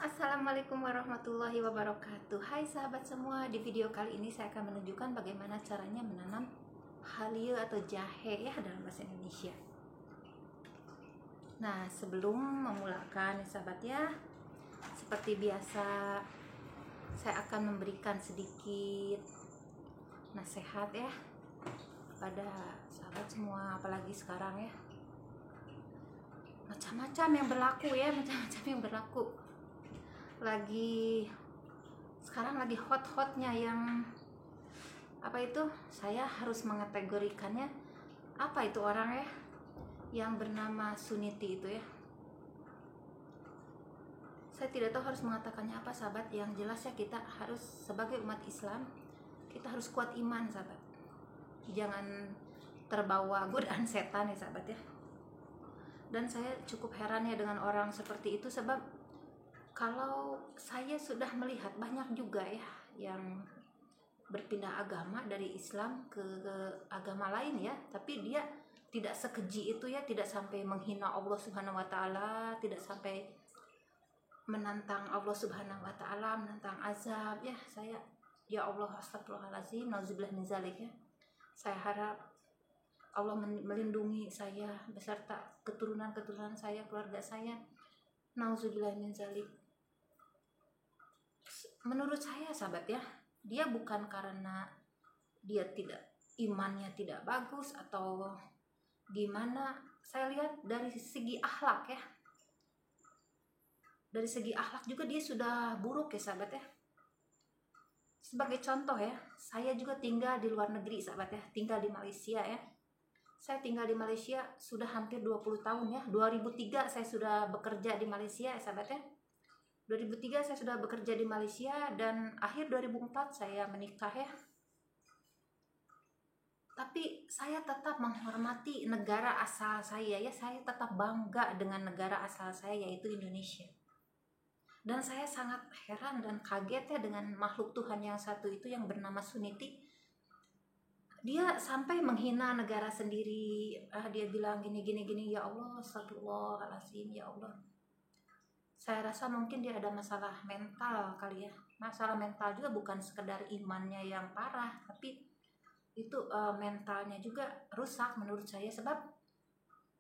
Assalamualaikum warahmatullahi wabarakatuh. Hai sahabat semua, di video kali ini saya akan menunjukkan bagaimana caranya menanam halia atau jahe ya dalam bahasa Indonesia. Nah, sebelum memulakan sahabat ya, seperti biasa saya akan memberikan sedikit nasihat ya kepada sahabat semua, apalagi sekarang ya. Macam-macam yang berlaku. Sekarang lagi hot-hotnya yang apa itu, saya harus mengategorikannya apa itu orang ya yang bernama Suniti itu ya. Saya tidak tahu harus mengatakannya apa sahabat. Yang jelas ya, kita harus sebagai umat Islam, kita harus kuat iman sahabat, jangan terbawa godaan setan ya sahabat ya. Dan saya cukup heran ya dengan orang seperti itu, sebab kalau saya sudah melihat banyak juga ya yang berpindah agama dari Islam ke agama lain ya, tapi dia tidak sekeji itu ya, tidak sampai menghina Allah Subhanahu wa taala, tidak sampai menantang Allah Subhanahu wa taala, menantang azab ya. Saya ya Allah, astagfirullahalazim, nauzubillah min zalik ya. Saya harap Allah melindungi saya beserta keturunan saya, keluarga saya. Nauzubillah min zalik. Menurut saya sahabat ya, dia bukan karena dia imannya tidak bagus atau gimana. Saya lihat dari segi akhlak ya, dari segi akhlak juga dia sudah buruk ya sahabat ya. Sebagai contoh ya, saya juga tinggal di luar negeri sahabat ya, tinggal di Malaysia ya. Saya tinggal di Malaysia sudah hampir 20 tahun ya. 2003 saya sudah bekerja di Malaysia ya sahabat ya. 2003 saya sudah bekerja di Malaysia dan akhir 2004 saya menikah ya. Tapi saya tetap menghormati negara asal saya ya. Saya tetap bangga dengan negara asal saya, yaitu Indonesia. Dan saya sangat heran dan kaget ya dengan makhluk Tuhan yang satu itu yang bernama Suniti. Dia sampai menghina negara sendiri. Dia bilang gini, ya Allah, astagfirullahaladzim, ya Allah. Saya rasa mungkin dia ada masalah mental kali ya. Masalah mental juga bukan sekedar imannya yang parah, tapi itu mentalnya juga rusak menurut saya. Sebab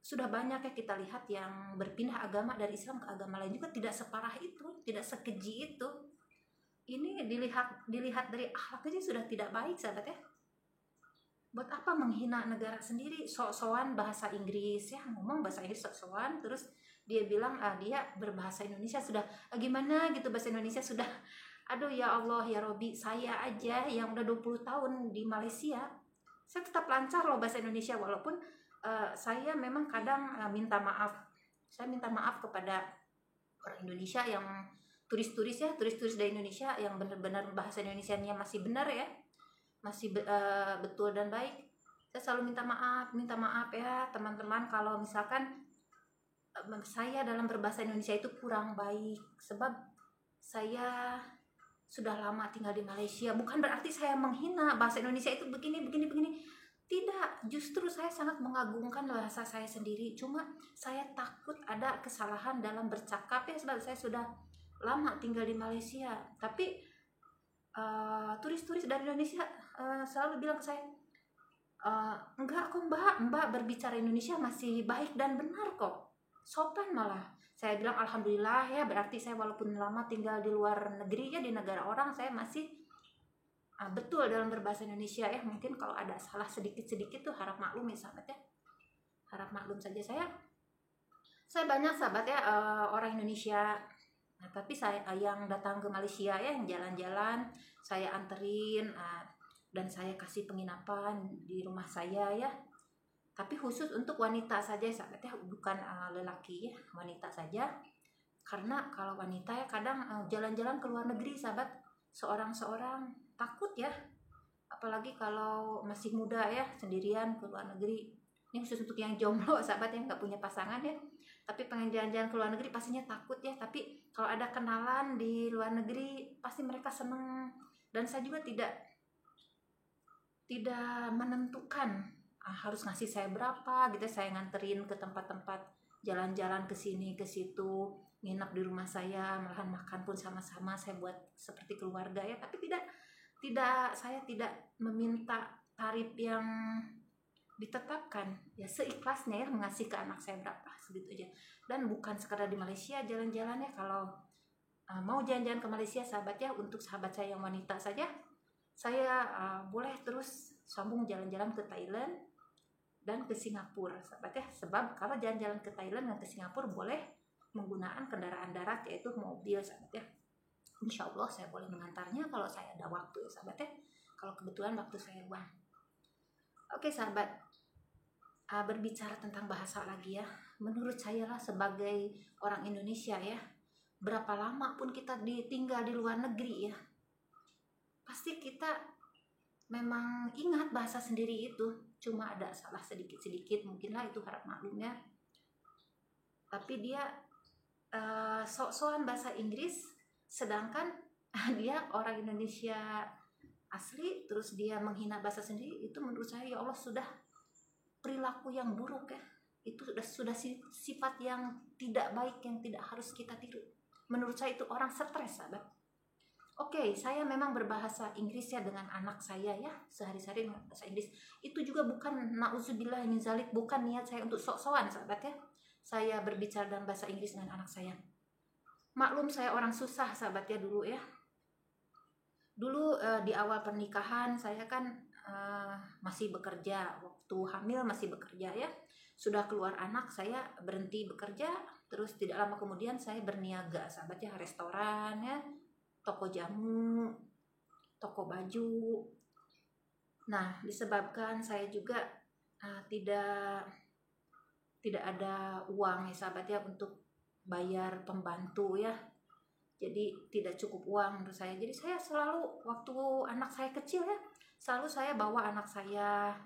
sudah banyak ya kita lihat yang berpindah agama dari Islam ke agama lain juga tidak separah itu, tidak sekeji itu. Ini dilihat dari akhlaknya sudah tidak baik sahabat ya. Buat apa menghina negara sendiri, sok-sokan bahasa Inggris ya, ngomong bahasa Inggris sok-sokan, terus dia bilang dia berbahasa Indonesia sudah gimana gitu, bahasa Indonesia sudah, aduh ya Allah ya Robi, saya aja yang udah 20 tahun di Malaysia saya tetap lancar loh bahasa Indonesia, walaupun saya memang kadang minta maaf. Saya minta maaf kepada orang Indonesia yang turis-turis dari Indonesia yang benar-benar bahasa Indonesianya masih benar ya, masih betul dan baik. Saya selalu minta maaf ya teman-teman kalau misalkan saya dalam berbahasa Indonesia itu kurang baik, sebab saya sudah lama tinggal di Malaysia. Bukan berarti saya menghina bahasa Indonesia itu begini. Tidak, justru saya sangat mengagungkan bahasa saya sendiri. Cuma saya takut ada kesalahan dalam bercakap ya, sebab saya sudah lama tinggal di Malaysia. Tapi turis-turis dari Indonesia selalu bilang ke saya, enggak kok mbak berbicara Indonesia masih baik dan benar kok, sopan malah. Saya bilang alhamdulillah ya, berarti saya walaupun lama tinggal di luar negeri ya, di negara orang, saya masih betul dalam berbahasa Indonesia ya. Mungkin kalau ada salah sedikit tuh harap maklum ya sahabat ya, harap maklum saja. Saya banyak sahabat ya orang Indonesia. Nah, tapi saya yang datang ke Malaysia ya, yang jalan-jalan saya anterin dan saya kasih penginapan di rumah saya ya. Tapi khusus untuk wanita saja sahabat ya, bukan lelaki ya, wanita saja. Karena kalau wanita ya kadang jalan-jalan ke luar negeri sahabat, seorang-seorang takut ya, apalagi kalau masih muda ya, sendirian ke luar negeri. Ini khusus untuk yang jomblo sahabat yang nggak punya pasangan ya, tapi pengen jalan-jalan ke luar negeri pastinya takut ya. Tapi kalau ada kenalan di luar negeri pasti mereka seneng. Dan saya juga tidak menentukan harus ngasih saya berapa gitu. Saya nganterin ke tempat-tempat jalan-jalan ke sini ke situ, nginep di rumah saya, malahan makan pun sama-sama saya buat seperti keluarga ya. Tapi saya tidak meminta tarif yang ditetapkan, ya seikhlasnya ya, mengasih ke anak saya berapa segitu aja. Dan bukan sekadar di Malaysia jalan-jalan ya, kalau mau jalan-jalan ke Malaysia sahabat ya, untuk sahabat saya yang wanita saja, saya boleh terus sambung jalan-jalan ke Thailand dan ke Singapura sahabat ya. Sebab kalau jalan-jalan ke Thailand dan ke Singapura boleh menggunakan kendaraan darat, yaitu mobil sahabat ya. Insya Allah saya boleh mengantarnya kalau saya ada waktu ya sahabat ya, kalau kebetulan waktu saya luang. Oke sahabat, berbicara tentang bahasa lagi ya, menurut saya lah sebagai orang Indonesia ya, berapa lama pun kita tinggal di luar negeri ya, pasti kita memang ingat bahasa sendiri itu. Cuma ada salah sedikit-sedikit mungkinlah, itu harap maklumnya. Tapi dia sok-sokan bahasa Inggris, sedangkan dia orang Indonesia asli, terus dia menghina bahasa sendiri. Itu menurut saya ya Allah sudah perilaku yang buruk ya. Itu sudah sifat yang tidak baik, yang tidak harus kita tiru. Menurut saya itu orang stres sahabat. Oke, saya memang berbahasa Inggris ya dengan anak saya ya, sehari-hari bahasa Inggris. Itu juga bukan, na'udzubillah min zalik, bukan niat saya untuk sok-sokan sahabat ya. Saya berbicara dalam bahasa Inggris dengan anak saya. Maklum saya orang susah sahabat ya dulu ya. Dulu di awal pernikahan saya kan masih bekerja, waktu hamil masih bekerja ya. Sudah keluar anak saya berhenti bekerja, terus tidak lama kemudian saya berniaga sahabat ya, restoran ya, toko jamu, toko baju. Nah, disebabkan saya juga tidak ada uang ya sahabat ya untuk bayar pembantu ya. Jadi tidak cukup uang menurut saya. Jadi saya selalu, waktu anak saya kecil ya, selalu saya bawa anak saya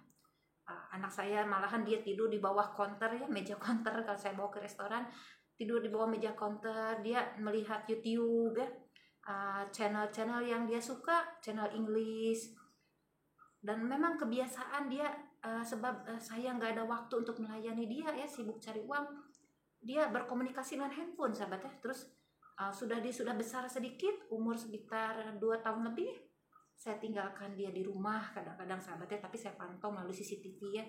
malahan dia tidur di bawah counter ya, meja counter. Kalau saya bawa ke restoran, tidur di bawah meja counter, dia melihat YouTube ya, channel-channel yang dia suka, channel English. Dan memang kebiasaan dia, sebab saya nggak ada waktu untuk melayani dia ya, sibuk cari uang, dia berkomunikasi dengan handphone sahabat ya. Terus sudah besar sedikit, umur sekitar 2 tahun lebih, saya tinggalkan dia di rumah kadang-kadang sahabat ya, tapi saya pantau melalui CCTV ya.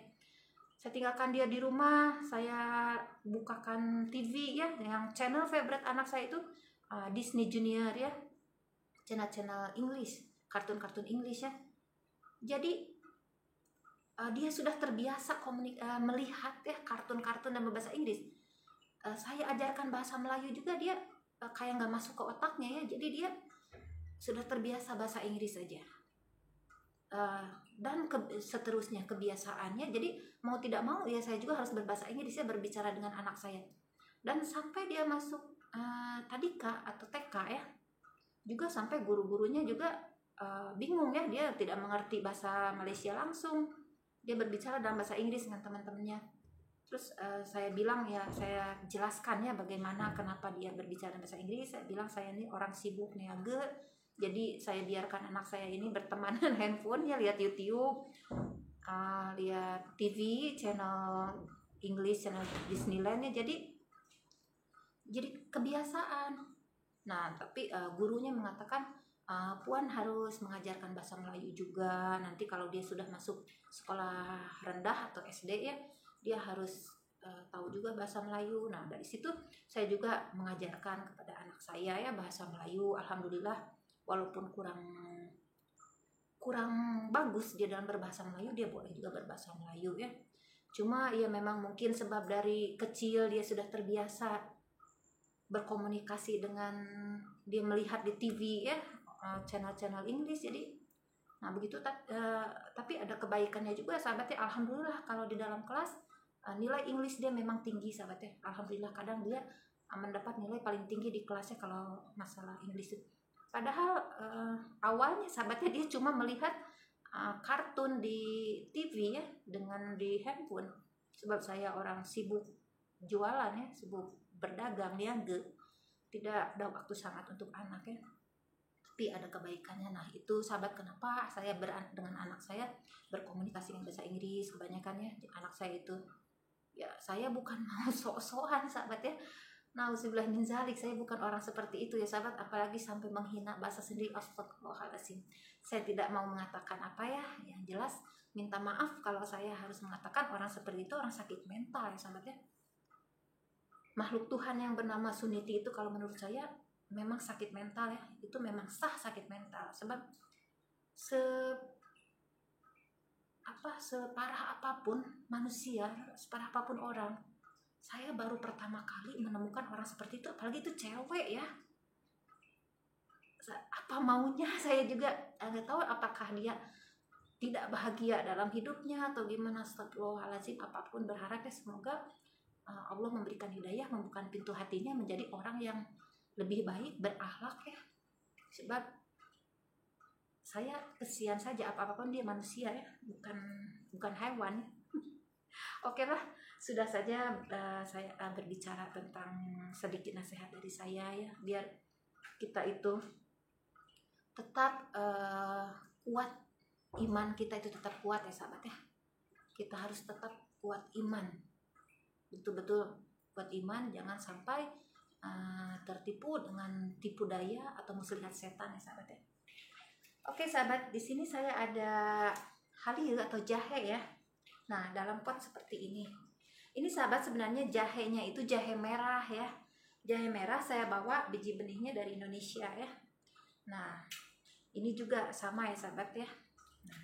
Saya tinggalkan dia di rumah, saya bukakan TV ya, yang channel favorite anak saya itu Disney Junior ya, channel-channel English, kartun-kartun English ya. Jadi dia sudah terbiasa melihat ya kartun-kartun dan berbahasa Inggris. Saya ajarkan bahasa Melayu juga, dia kayak nggak masuk ke otaknya ya. Jadi dia sudah terbiasa bahasa Inggris saja. Dan seterusnya kebiasaannya, jadi mau tidak mau ya saya juga harus berbahasa Inggris ya, berbicara dengan anak saya. Dan sampai dia masuk tadika atau TK ya, juga sampai guru-gurunya juga bingung ya, dia tidak mengerti bahasa Malaysia langsung, dia berbicara dalam bahasa Inggris dengan teman-temannya. Terus saya bilang ya, saya jelaskan ya bagaimana kenapa dia berbicara bahasa Inggris. Saya bilang saya ini orang sibuk niaga, jadi saya biarkan anak saya ini berteman dengan handphone ya, lihat YouTube, lihat TV, channel English, channel Disneyland ya. Jadi kebiasaan. Nah, tapi gurunya mengatakan Puan harus mengajarkan bahasa Melayu juga. Nanti kalau dia sudah masuk sekolah rendah atau SD ya, dia harus tahu juga bahasa Melayu. Nah, dari situ saya juga mengajarkan kepada anak saya ya bahasa Melayu. Alhamdulillah, walaupun kurang bagus dia dalam berbahasa Melayu, dia boleh juga berbahasa Melayu ya. Cuma ya memang mungkin sebab dari kecil dia sudah terbiasa berkomunikasi dengan, dia melihat di TV ya, channel-channel English. Jadi begitu. Tapi ada kebaikannya juga sahabatnya. Alhamdulillah kalau di dalam kelas nilai English dia memang tinggi sahabatnya. Alhamdulillah kadang dia mendapat nilai paling tinggi di kelasnya kalau masalah English. Padahal awalnya sahabatnya dia cuma melihat kartun di TV ya, dengan di handphone. Sebab saya orang sibuk jualan ya, sibuk berdagang niaga, tidak ada waktu sangat untuk anak ya. Tapi ada kebaikannya. Nah, itu sahabat kenapa saya dengan anak saya berkomunikasi dengan bahasa Inggris kebanyakan ya. Anak saya itu Ya, saya bukan mau sok-sokan sahabat ya. Nauzubillah min zalik, saya bukan orang seperti itu ya sahabat, apalagi sampai menghina bahasa sendiri. Astagfirullahaladzim. Saya tidak mau mengatakan apa ya, yang jelas minta maaf kalau saya harus mengatakan orang seperti itu orang sakit mental ya sahabat ya. Makhluk Tuhan yang bernama Suniti itu kalau menurut saya memang sakit mental ya, itu memang sah sakit mental. Sebab separah apapun manusia, separah apapun orang, saya baru pertama kali menemukan orang seperti itu, apalagi itu cewek ya. Apa maunya saya juga nggak tahu, apakah dia tidak bahagia dalam hidupnya atau gimana. Astagfirullahaladzim, apapun berharap ya semoga Allah memberikan hidayah, membuka pintu hatinya menjadi orang yang lebih baik, berakhlak ya. Sebab saya kesian saja, apapun dia manusia ya, bukan hewan. Oke lah, sudah saja saya berbicara tentang sedikit nasihat dari saya ya, biar kita itu tetap kuat, iman kita itu tetap kuat ya sahabat ya. Kita harus tetap kuat iman, betul-betul kuat iman, jangan sampai tertipu dengan tipu daya atau muslihat setan ya sahabat ya. Oke sahabat, di sini saya ada halil atau jahe ya. Nah, dalam pot seperti ini. Ini sahabat sebenarnya jahenya itu jahe merah ya. Jahe merah saya bawa biji benihnya dari Indonesia ya. Nah, ini juga sama ya sahabat ya. Nah,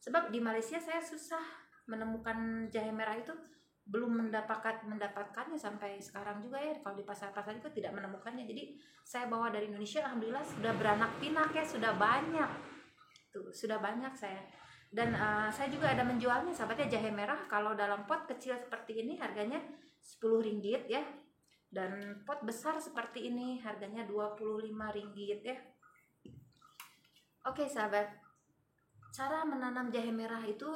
sebab di Malaysia saya susah menemukan jahe merah itu, belum mendapatkannya sampai sekarang juga ya. Kalau di pasar-pasar juga tidak menemukannya. Jadi saya bawa dari Indonesia, alhamdulillah sudah beranak pinak ya, sudah banyak. Tuh, sudah banyak saya. Dan saya juga ada menjualnya sahabatnya jahe merah. Kalau dalam pot kecil seperti ini harganya 10 ringgit ya. Dan pot besar seperti ini harganya 25 ringgit ya. Oke sahabat, cara menanam jahe merah itu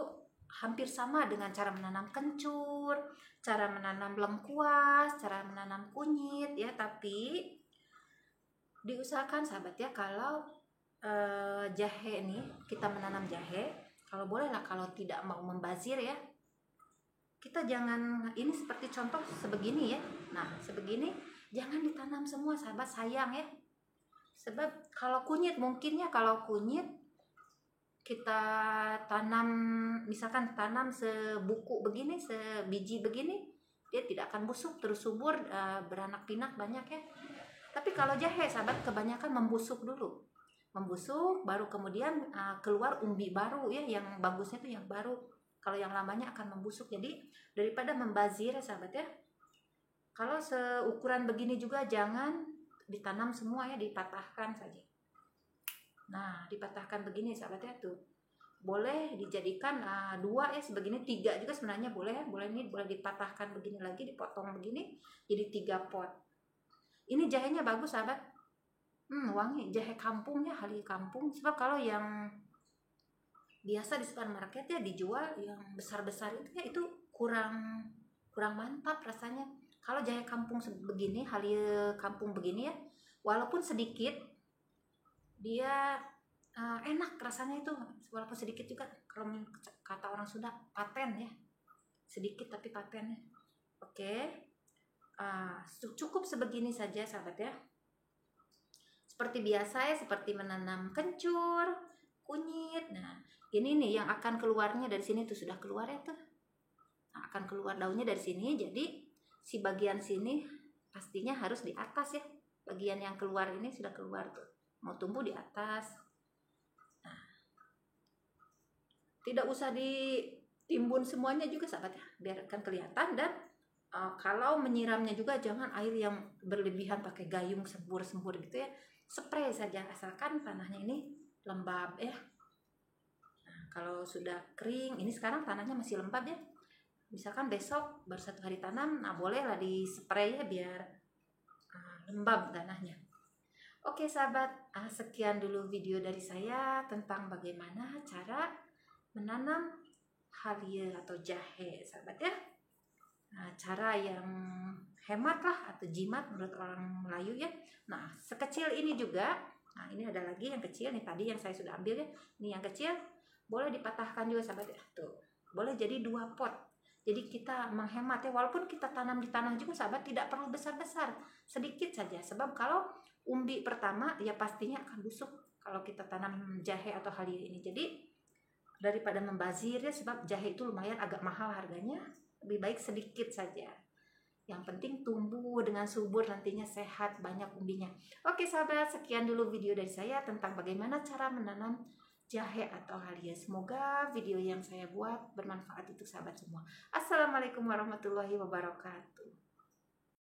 hampir sama dengan cara menanam kencur, cara menanam lengkuas, cara menanam kunyit ya. Tapi diusahakan sahabat ya, kalau jahe nih, kita menanam jahe, kalau boleh lah, kalau tidak mau membazir ya, kita jangan, ini seperti contoh sebegini ya. Nah, sebegini jangan ditanam semua sahabat, sayang ya. Sebab kalau kunyit mungkin ya, kalau kunyit kita tanam, misalkan tanam sebuku begini, sebiji begini, dia tidak akan busuk, terus subur, beranak pinak banyak ya. Tapi kalau jahe sahabat kebanyakan membusuk dulu. Membusuk baru kemudian keluar umbi baru ya, yang bagusnya itu yang baru. Kalau yang lamanya akan membusuk. Jadi daripada membazir ya sahabat ya, kalau seukuran begini juga jangan ditanam semua ya, dipatahkan saja. Nah, dipatahkan begini sahabat ya, tuh boleh dijadikan 2 ya, sebegini, 3 juga sebenarnya boleh ya. Boleh ini, boleh dipatahkan begini lagi, dipotong begini jadi 3 pot. Ini jahenya bagus sahabat, wangi, jahe kampungnya, halil kampung. Sebab kalau yang biasa di supermarket ya dijual yang besar-besar itu ya, itu kurang mantap rasanya. Kalau jahe kampung begini, halil kampung begini ya, walaupun sedikit dia enak rasanya itu, walaupun sedikit juga. Kalau kata orang Sunda, paten ya, sedikit tapi paten ya. Oke, cukup sebegini saja sahabat ya. Seperti biasa ya, seperti menanam kencur, kunyit. Nah, ini nih yang akan keluarnya dari sini tuh, sudah keluar ya tuh. Nah, akan keluar daunnya dari sini. Jadi si bagian sini pastinya harus di atas ya. Bagian yang keluar ini sudah keluar tuh, mau tumbuh di atas. Nah, tidak usah ditimbun semuanya juga sahabat ya, biarkan kelihatan. Dan kalau menyiramnya juga jangan air yang berlebihan pakai gayung sembur-sembur gitu ya. Spray saja, asalkan tanahnya ini lembab ya. Nah, kalau sudah kering, ini sekarang tanahnya masih lembab ya, misalkan besok baru 1 hari tanam, nah bolehlah di spray ya, biar lembab tanahnya. Oke sahabat, sekian dulu video dari saya tentang bagaimana cara menanam halil atau jahe sahabat ya. Nah, cara yang hemat lah atau jimat menurut orang Melayu ya. Nah, sekecil ini juga. Nah, ini ada lagi yang kecil nih, tadi yang saya sudah ambil ya. Ini yang kecil boleh dipatahkan juga sahabat ya. Tuh, boleh jadi 2 pot. Jadi kita menghemat ya, walaupun kita tanam di tanah juga sahabat, tidak perlu besar-besar, sedikit saja. Sebab kalau umbi pertama ya pastinya akan busuk kalau kita tanam jahe atau halia ini. Jadi daripada membazir ya, sebab jahe itu lumayan agak mahal harganya, lebih baik sedikit saja. Yang penting tumbuh dengan subur, nantinya sehat, banyak umbinya. Oke sahabat, sekian dulu video dari saya tentang bagaimana cara menanam jahe atau halia. Semoga video yang saya buat bermanfaat untuk sahabat semua. Assalamualaikum warahmatullahi wabarakatuh.